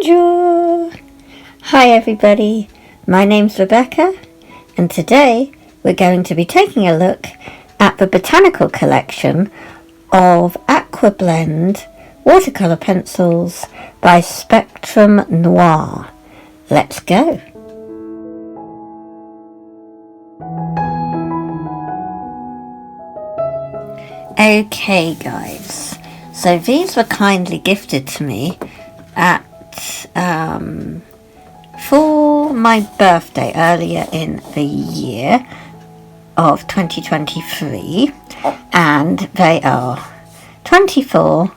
Bonjour! Hi everybody, my name's Rebecca and today we're going to be taking a look at the Botanical collection of AquaBlend watercolour pencils by Spectrum Noir. Let's go! Okay guys, so these were kindly gifted to me at for my birthday earlier in the year of 2023, and they are 24,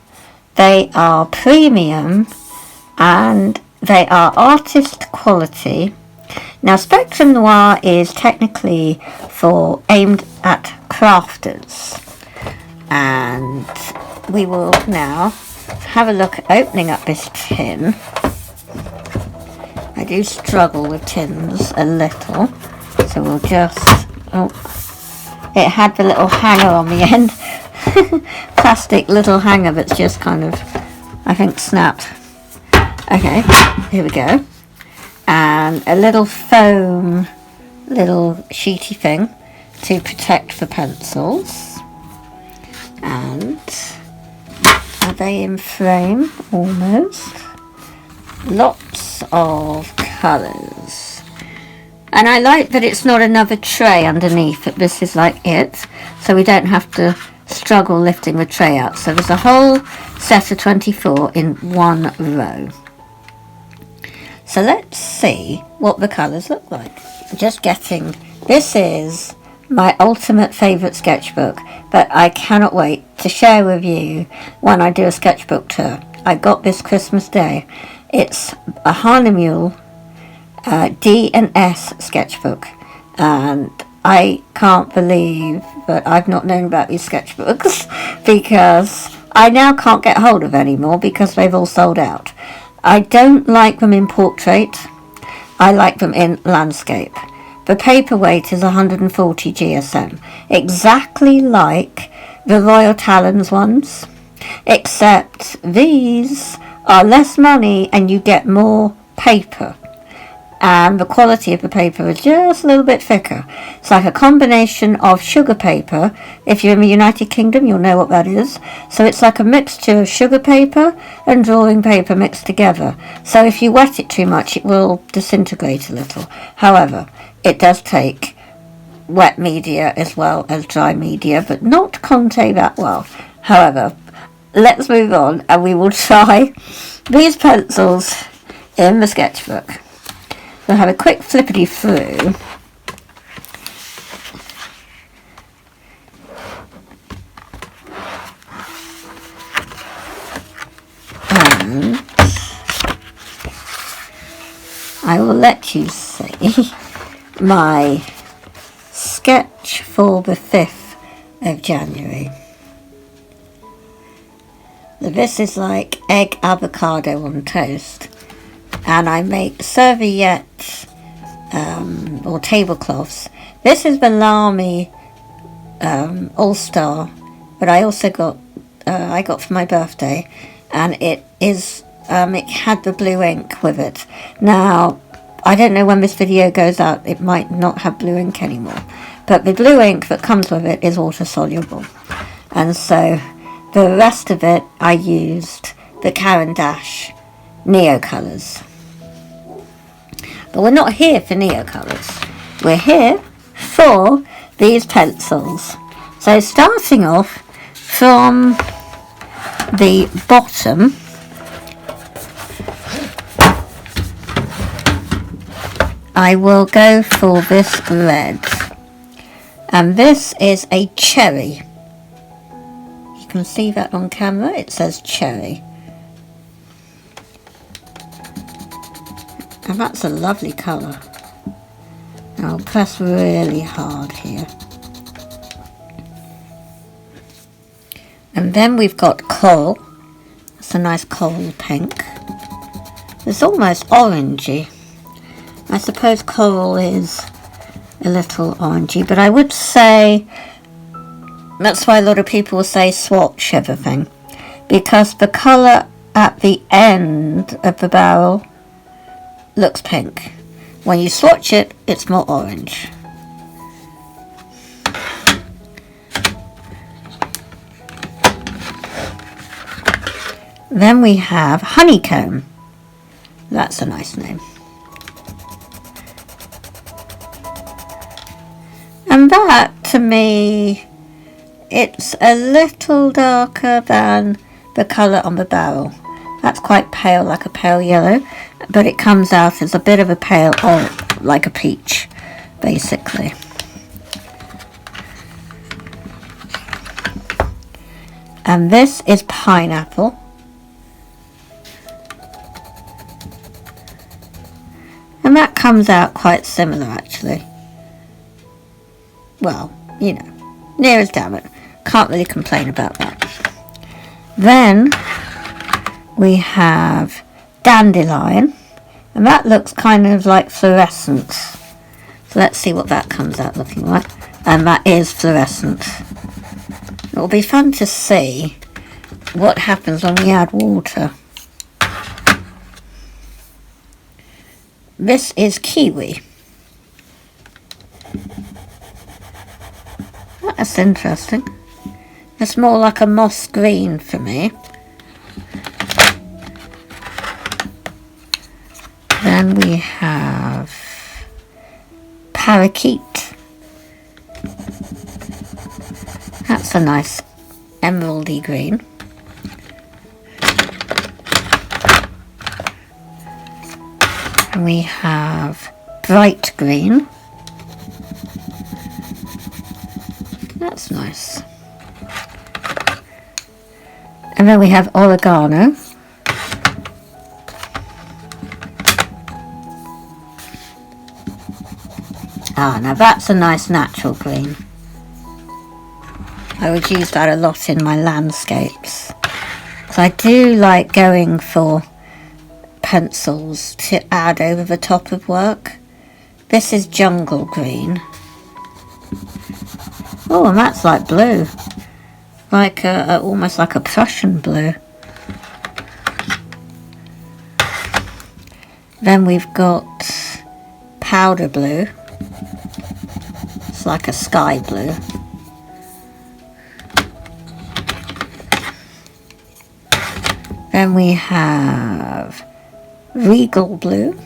they are premium, and they are artist quality. Now Spectrum Noir is technically aimed at crafters, and we will now have a look at opening up this tin. I do struggle with tins a little, so we'll just, it had the little hanger on the end, plastic little hanger that's just kind of, I think, snapped. Okay, here we go, and a little foam, little sheety thing to protect the pencils. And are they in frame? Almost. Lots of colours. And I like that it's not another tray underneath, that this is like it, so we don't have to struggle lifting the tray out. So there's a whole set of 24 in one row. So let's see what the colours look like. Just getting, this is my ultimate favourite sketchbook, but I cannot wait to share with you when I do a sketchbook tour. I got this Christmas Day. It's a Hahnemuhle D&S sketchbook, and I can't believe that I've not known about these sketchbooks because I now can't get hold of any more because they've all sold out. I don't like them in portrait, I like them in landscape. The paperweight is 140 GSM, exactly like the Royal Talens ones, except these are less money and you get more paper. And the quality of the paper is just a little bit thicker. It's like a combination of sugar paper. If you're in the United Kingdom, you'll know what that is. So it's like a mixture of sugar paper and drawing paper mixed together. So if you wet it too much, it will disintegrate a little. However, it does take wet media as well as dry media, but not conte that well. However, let's move on and we will try these pencils in the sketchbook. We'll have a quick flippity through. And I will let you see my sketch for the 5th of January. This is like egg avocado on toast, and I make serviettes or tablecloths. This is the Lamy Al-Star, but I also got I got for my birthday, and it is it had the blue ink with it. Now I don't know when this video goes out, it might not have blue ink anymore, but the blue ink that comes with it is water soluble, and so the rest of it I used the Caran d'Ache Neo colours. But we're not here for Neo colours, we're here for these pencils. So starting off from the bottom, I will go for this red, and this is a cherry. You can see that on camera, it says cherry. And that's a lovely colour. I'll press really hard here. And then we've got coral. That's a nice coral pink. It's almost orangey. I suppose coral is a little orangey, but I would say that's why a lot of people will say swatch everything, because the colour at the end of the barrel looks pink. When you swatch it, it's more orange. Then we have Honeycomb. That's a nice name. And that, to me, it's a little darker than the colour on the barrel. That's quite pale, like a pale yellow, but it comes out as a bit of a pale, or like a peach, basically. And this is Pineapple. And that comes out quite similar, actually. Well, you know, near as damn it. Can't really complain about that. Then we have Dandelion, and that looks kind of like fluorescence. So let's see what that comes out looking like. And that is fluorescent. It will be fun to see what happens when we add water. This is Kiwi. That's interesting. It's more like a moss green for me. Then we have Parakeet. That's a nice emeraldy green. And we have Bright Green. That's nice. And then we have Oregano. Ah, now that's a nice natural green. I would use that a lot in my landscapes. So I do like going for pencils to add over the top of work. This is Jungle Green. Oh, and that's like blue. Like almost like a Prussian blue. Then we've got Powder Blue. It's like a sky blue. Then we have Regal Blue.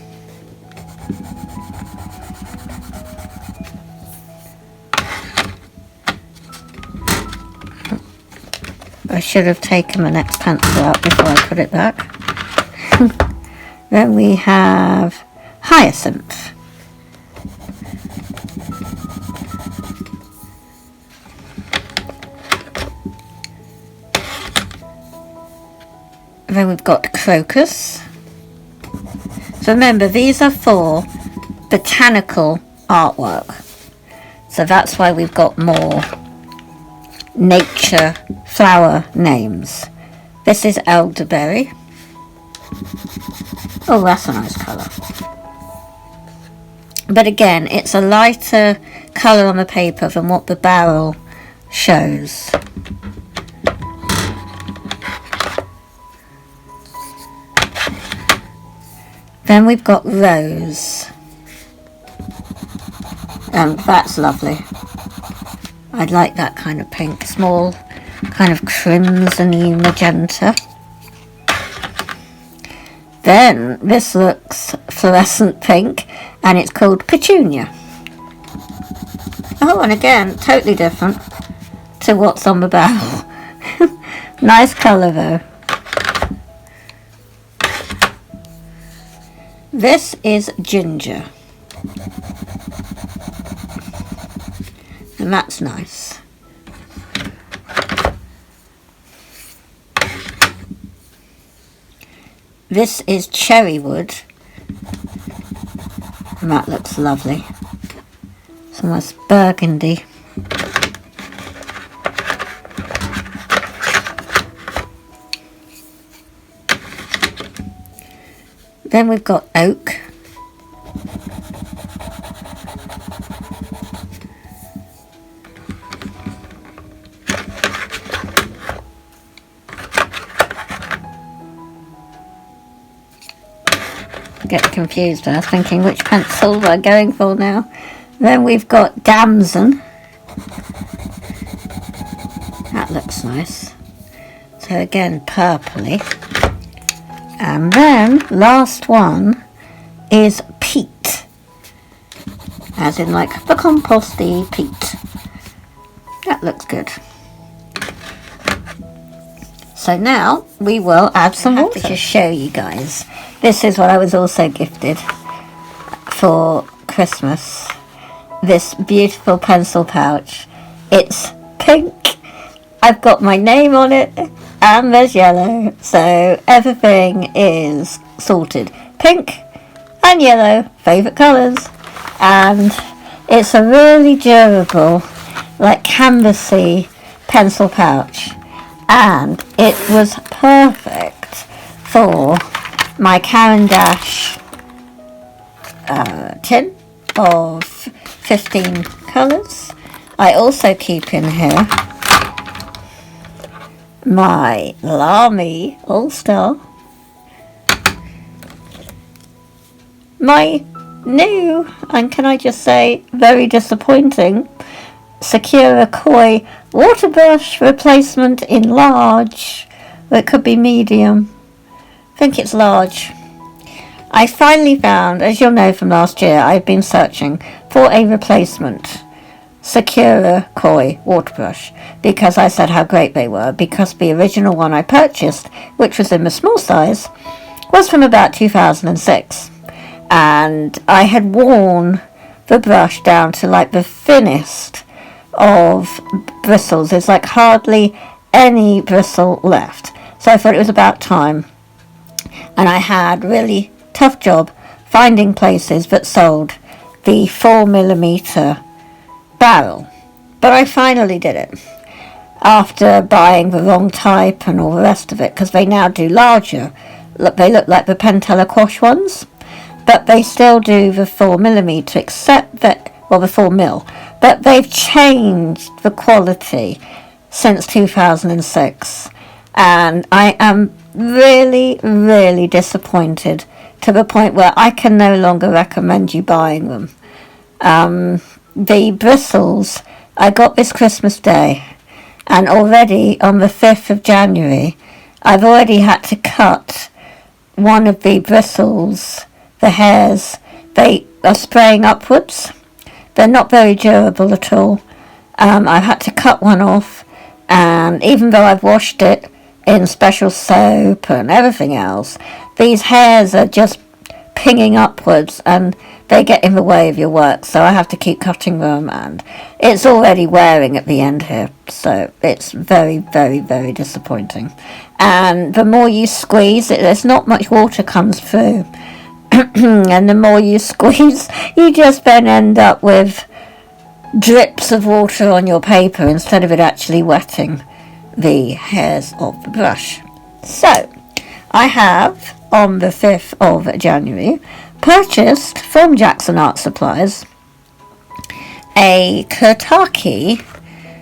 I should have taken the next pencil out before I put it back. Then we have Hyacinth. Then we've got Crocus. So remember, these are for botanical artwork. So that's why we've got more nature flower names. This is Elderberry. Oh, that's a nice colour. But again, it's a lighter colour on the paper than what the barrel shows. Then we've got Rose. And that's lovely. I like that kind of pink, small, kind of crimson-y magenta. Then this looks fluorescent pink, and it's called Petunia. Oh, and again, totally different to what's on the barrel. Nice colour though. This is Ginger. And that's nice. This is Cherrywood. And that looks lovely. It's almost burgundy. Then we've got Oak. get confused. I was thinking which pencil we're going for now. Then we've got Damson. That looks nice. So again, purpley. And then last one is peat, as in like the composty peat. That looks good. So now we will add some water. To show you guys, this is what I was also gifted for Christmas. This beautiful pencil pouch. It's pink. I've got my name on it, and there's yellow, so everything is sorted. Pink and yellow, favourite colours, and it's a really durable, like canvasy pencil pouch, and it was perfect for my Caran d'Ache tin of 15 colours. I also keep in here my Lamy Al-Star, my new, and can I just say very disappointing, Sakura Koi waterbrush replacement in large. It could be medium. I think it's large. I finally found, as you'll know from last year, I've been searching for a replacement Sakura Koi waterbrush because I said how great they were, because the original one I purchased, which was in the small size, was from about 2006, and I had worn the brush down to like the thinnest of bristles. There's like hardly any bristle left, so I thought it was about time, and I had really tough job finding places that sold the 4mm barrel, but I finally did it after buying the wrong type and all the rest of it, because they now do larger. Look, they look like the Pentel Aquash ones, but they still do the 4mm, except that, well, the 4mm, but they've changed the quality since 2006, and I am really, really disappointed, to the point where I can no longer recommend you buying them. The bristles I got this Christmas Day, and already on the 5th of January I've already had to cut one of the bristles, the hairs. They are spraying upwards. They're not very durable at all. I've had to cut one off, and even though I've washed it in special soap and everything else, these hairs are just pinging upwards and they get in the way of your work, so I have to keep cutting them, and it's already wearing at the end here, so it's very, very, very disappointing. And the more you squeeze it, there's not much water comes through, and the more you squeeze, you just then end up with drips of water on your paper instead of it actually wetting the hairs of the brush. So I have, on the 5th of January, purchased from Jackson Art Supplies a Kotaki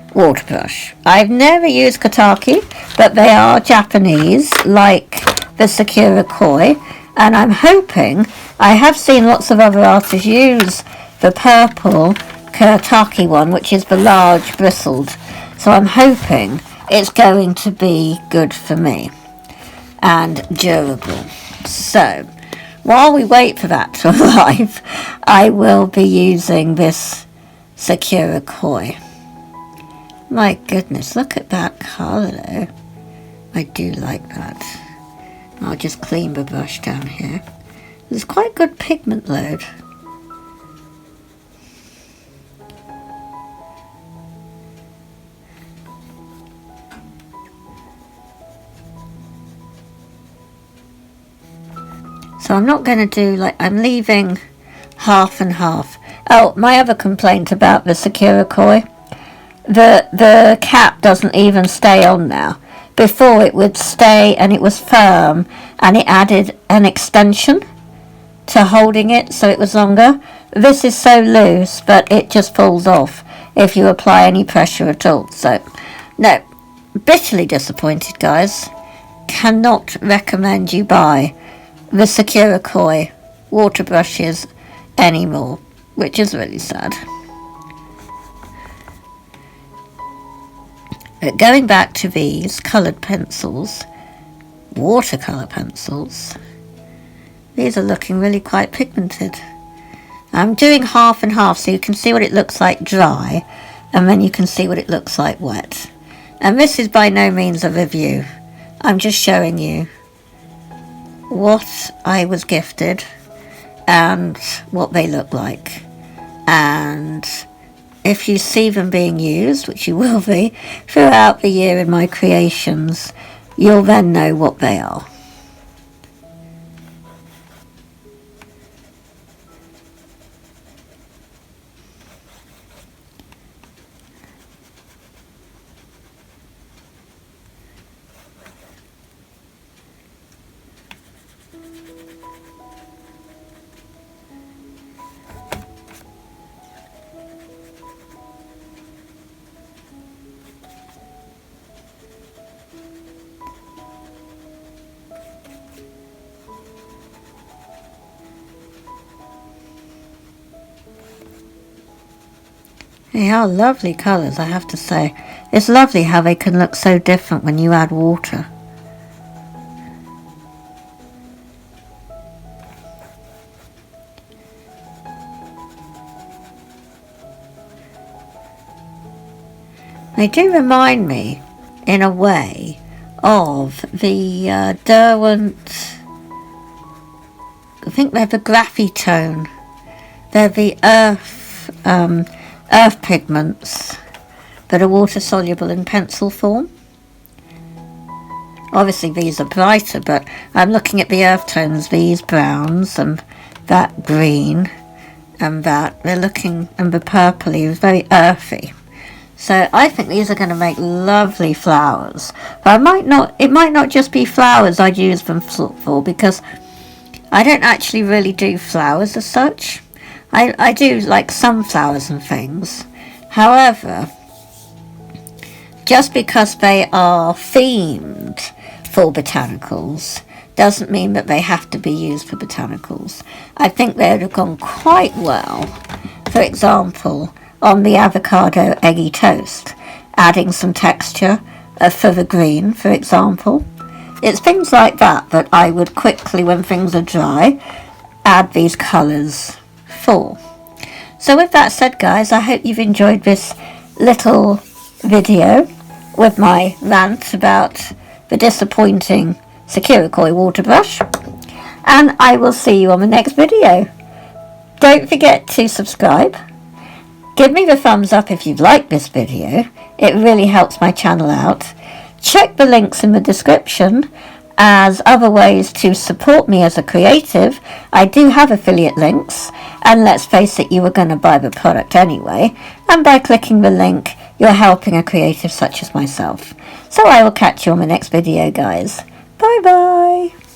waterbrush. I've never used Kotaki, but they are Japanese, like the Sakura Koi, and I'm hoping, I have seen lots of other artists use the purple Kotaki one, which is the large bristled, so I'm hoping it's going to be good for me and durable. So while we wait for that to arrive, I will be using this Sakura Koi. My goodness, look at that colour though. I do like that. I'll just clean the brush down here. There's quite good pigment load. So I'm not going to do, like, I'm leaving half and half. Oh, my other complaint about the Sakura Koi, the cap doesn't even stay on now. Before it would stay and it was firm, and it added an extension to holding it so it was longer. This is so loose that it just falls off if you apply any pressure at all. So, no, bitterly disappointed, guys. Cannot recommend you buy the Sakura Koi water brushes anymore, which is really sad. But going back to these coloured pencils, watercolour pencils, these are looking really quite pigmented. I'm doing half and half so you can see what it looks like dry, and then you can see what it looks like wet. And this is by no means a review. I'm just showing you what I was gifted and what they look like. And if you see them being used, which you will be, throughout the year in my creations, you'll then know what they are. They are lovely colours, I have to say. It's lovely how they can look so different when you add water. They do remind me, in a way, of the Derwent, I think they're the Graphitone. They're the earth pigments that are water soluble in pencil form. Obviously these are brighter, but I'm looking at the earth tones, these browns and that green and that, they're looking, and the purpley is very earthy. So I think these are going to make lovely flowers. But it might not just be flowers I'd use them for, because I don't actually really do flowers as such. I do like sunflowers and things. However, just because they are themed for botanicals doesn't mean that they have to be used for botanicals. I think they would have gone quite well, for example, on the avocado eggy toast, adding some texture for the green, for example. It's things like that that I would quickly, when things are dry, add these colours for. So with that said, guys, I hope you've enjoyed this little video with my rant about the disappointing Sakura Koi water brush, and I will see you on the next video. Don't forget to subscribe. Give me the thumbs up if you've liked this video. It really helps my channel out. Check the links in the description as other ways to support me as a creative. I do have affiliate links, and let's face it, you were going to buy the product anyway, and by clicking the link you're helping a creative such as myself. So I will catch you on the next video, guys. Bye bye.